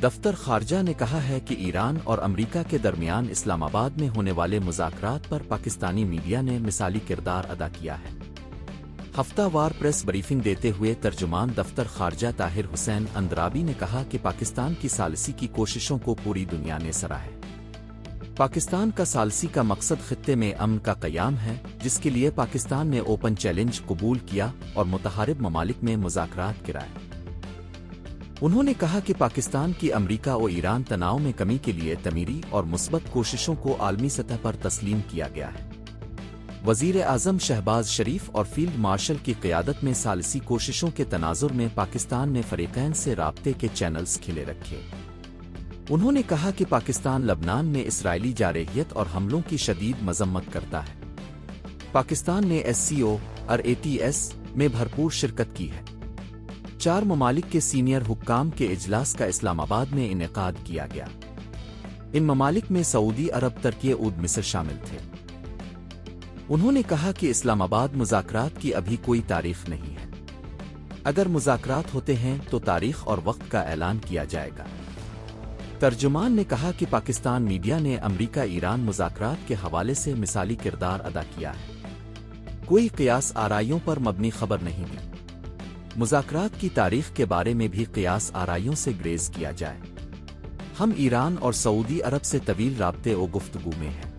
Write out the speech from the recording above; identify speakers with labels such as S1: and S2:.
S1: دفتر خارجہ نے کہا ہے کہ ایران اور امریکہ کے درمیان اسلام آباد میں ہونے والے مذاکرات پر پاکستانی میڈیا نے مثالی کردار ادا کیا ہے۔ ہفتہ وار پریس بریفنگ دیتے ہوئے ترجمان دفتر خارجہ طاہر حسین اندرابی نے کہا کہ پاکستان کی ثالثی کی کوششوں کو پوری دنیا نے سراہا ہے۔ پاکستان کا ثالثی کا مقصد خطے میں امن کا قیام ہے، جس کے لیے پاکستان نے اوپن چیلنج قبول کیا اور متحارب ممالک میں مذاکرات کرائے۔ انہوں نے کہا کہ پاکستان کی امریکہ و ایران تناؤ میں کمی کے لیے تعمیری اور مثبت کوششوں کو عالمی سطح پر تسلیم کیا گیا ہے۔ وزیر اعظم شہباز شریف اور فیلڈ مارشل کی قیادت میں ثالثی کوششوں کے تناظر میں پاکستان نے فریقین سے رابطے کے چینلز کھلے رکھے۔ انہوں نے کہا کہ پاکستان لبنان میں اسرائیلی جارحیت اور حملوں کی شدید مذمت کرتا ہے۔ پاکستان نے SCO اور ATS میں بھرپور شرکت کی ہے۔ 4 ممالک کے سینئر حکام کے اجلاس کا اسلام آباد میں انعقاد کیا گیا۔ ان ممالک میں سعودی عرب، ترکی، مصر شامل تھے۔ انہوں نے کہا کہ اسلام آباد مذاکرات کی ابھی کوئی تاریخ نہیں ہے۔ اگر مذاکرات ہوتے ہیں تو تاریخ اور وقت کا اعلان کیا جائے گا۔ ترجمان نے کہا کہ پاکستان میڈیا نے امریکہ ایران مذاکرات کے حوالے سے مثالی کردار ادا کیا ہے۔ کوئی قیاس آرائیوں پر مبنی خبر نہیں دی۔ مذاکرات کی تاریخ کے بارے میں بھی قیاس آرائیوں سے گریز کیا جائے۔ ہم ایران اور سعودی عرب سے طویل رابطے و گفتگو میں ہیں۔